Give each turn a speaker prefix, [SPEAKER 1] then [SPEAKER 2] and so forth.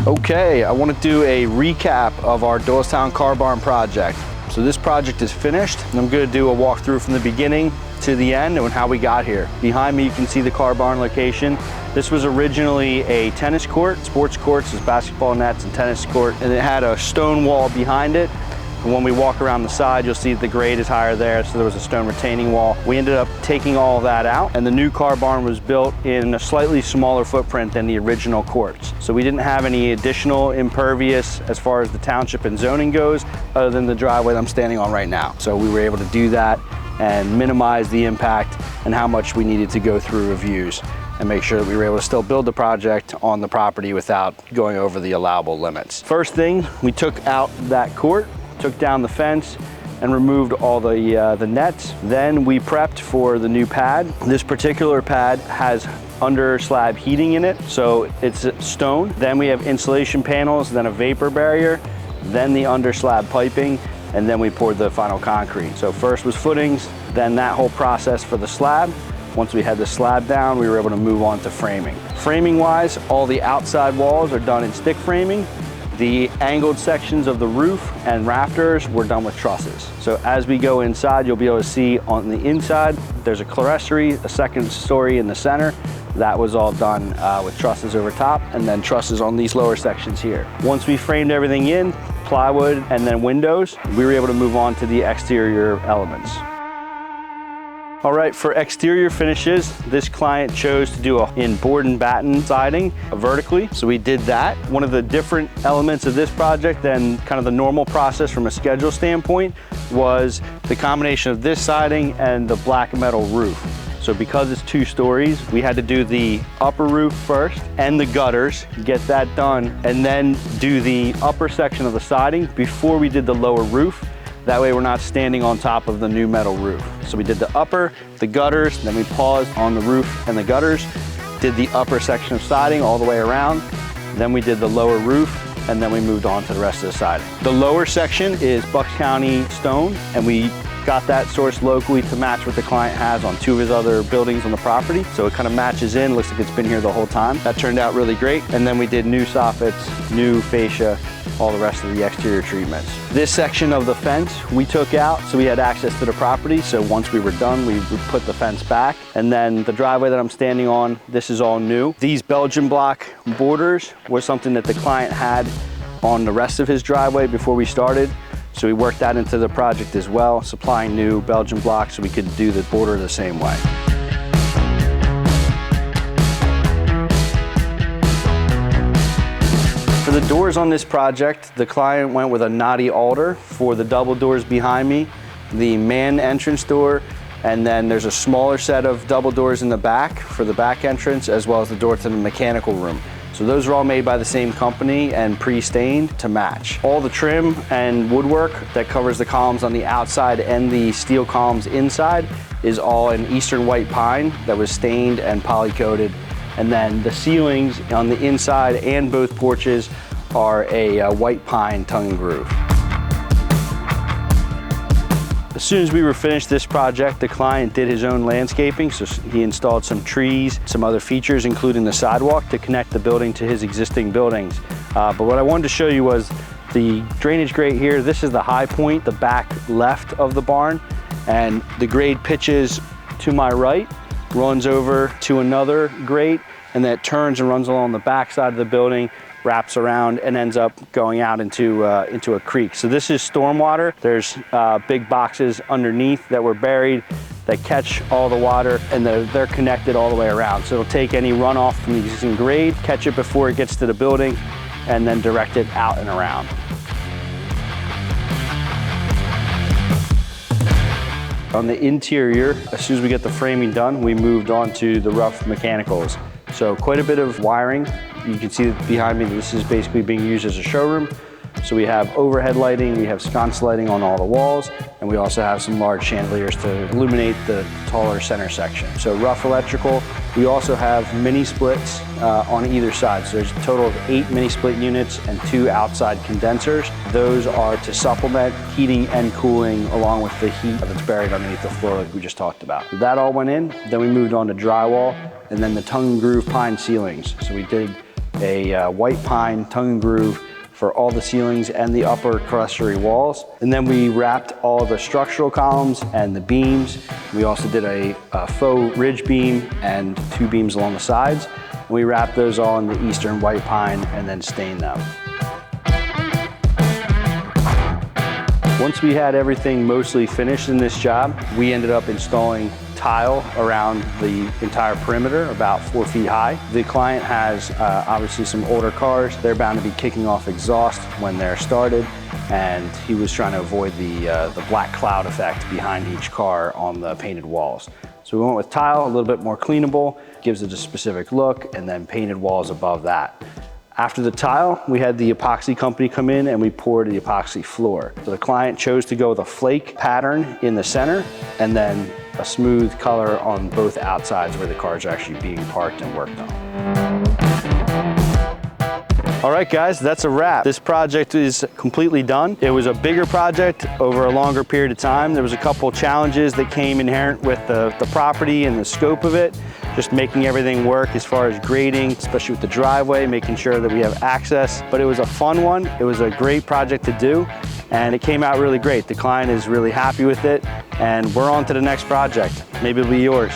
[SPEAKER 1] Okay, I want to do a recap of our Doylestown car barn project. So this project is finished, and I'm going to do a walkthrough from the beginning to the end and how we got here. Behind me you can see the car barn location. This was originally a tennis court, sports courts, there's basketball nets and tennis court, and it had a stone wall behind it. And when we walk around the side, you'll see the grade is higher there, so there was a stone retaining wall. We ended up taking all of that out, and the new car barn was built in a slightly smaller footprint than the original courts. So we didn't have any additional impervious as far as the township and zoning goes, other than the driveway that I'm standing on right now. So we were able to do that and minimize the impact and how much we needed to go through reviews and make sure that we were able to still build the project on the property without going over the allowable limits. First thing, we took out that court, took down the fence and removed all the nets. Then we prepped for the new pad. This particular pad has under slab heating in it, so it's stone. Then we have insulation panels, then a vapor barrier, then the under slab piping, and then we poured the final concrete. So first was footings, then that whole process for the slab. Once we had the slab down, we were able to move on to framing. Framing wise, all the outside walls are done in stick framing. The angled sections of the roof and rafters were done with trusses. So as we go inside, you'll be able to see on the inside, there's a clerestory, a second story in the center. That was all done with trusses over top and then trusses on these lower sections here. Once we framed everything in, plywood and then windows, we were able to move on to the exterior elements. All right, for exterior finishes, this client chose to do in board and batten siding vertically, so we did that. One of the different elements of this project than kind of the normal process from a schedule standpoint was the combination of this siding and the black metal roof. So because it's 2 stories, we had to do the upper roof first and the gutters, get that done, and then do the upper section of the siding before we did the lower roof. That way we're not standing on top of the new metal roof. So we did the upper, the gutters, then we paused on the roof and the gutters, did the upper section of siding all the way around, then we did the lower roof, and then we moved on to the rest of the siding. The lower section is Bucks County stone, and we got that sourced locally to match what the client has on 2 of his other buildings on the property. So it kind of matches in, looks like it's been here the whole time. That turned out really great. And then we did new soffits, new fascia, all the rest of the exterior treatments. This section of the fence we took out so we had access to the property. So once we were done, we would put the fence back. And then the driveway that I'm standing on, this is all new. These Belgian block borders were something that the client had on the rest of his driveway before we started. So we worked that into the project as well, supplying new Belgian blocks so we could do the border the same way. For the doors on this project, the client went with a knotty alder for the double doors behind me, the man entrance door, and then there's a smaller set of double doors in the back for the back entrance, as well as the door to the mechanical room. So those are all made by the same company and pre-stained to match. All the trim and woodwork that covers the columns on the outside and the steel columns inside is all in Eastern white pine that was stained and poly-coated. And then the ceilings on the inside and both porches are a white pine tongue and groove. As soon as we were finished this project, the client did his own landscaping, so he installed some trees, some other features, including the sidewalk to connect the building to his existing buildings. But what I wanted to show you was the drainage grate here. This is the high point, the back left of the barn, and the grade pitches to my right, runs over to another grate, and then it turns and runs along the back side of the building, wraps around and ends up going out into a creek. So this is stormwater. There's big boxes underneath that were buried that catch all the water, and they're connected all the way around. So it'll take any runoff from the existing grade, catch it before it gets to the building, and then direct it out and around. On the interior, as soon as we get the framing done, we moved on to the rough mechanicals. So quite a bit of wiring. You can see behind me, this is basically being used as a showroom. So we have overhead lighting, we have sconce lighting on all the walls, and we also have some large chandeliers to illuminate the taller center section. So rough electrical. We also have mini splits on either side. So there's a total of 8 mini split units and 2 outside condensers. Those are to supplement heating and cooling along with the heat that's buried underneath the floor like we just talked about. That all went in, then we moved on to drywall, and then the tongue and groove pine ceilings. So we did a white pine tongue and groove for all the ceilings and the upper accessory walls. And then we wrapped all the structural columns and the beams. We also did a faux ridge beam and 2 beams along the sides. And we wrapped those all in the Eastern white pine and then stained them. Once we had everything mostly finished in this job, we ended up installing tile around the entire perimeter, about 4 feet high. The client has obviously some older cars. They're bound to be kicking off exhaust when they're started, and he was trying to avoid the black cloud effect behind each car on the painted walls. So we went with tile, a little bit more cleanable, gives it a specific look, and then painted walls above that. After the tile, we had the epoxy company come in and we poured the epoxy floor. So the client chose to go with a flake pattern in the center and then a smooth color on both outsides where the cars are actually being parked and worked on. All right, guys, that's a wrap. This project is completely done. It was a bigger project over a longer period of time. There was a couple challenges that came inherent with the property and the scope of it. Just making everything work as far as grading, especially with the driveway, making sure that we have access. But it was a fun one. It was a great project to do, and it came out really great. The client is really happy with it, and we're on to the next project. Maybe it'll be yours.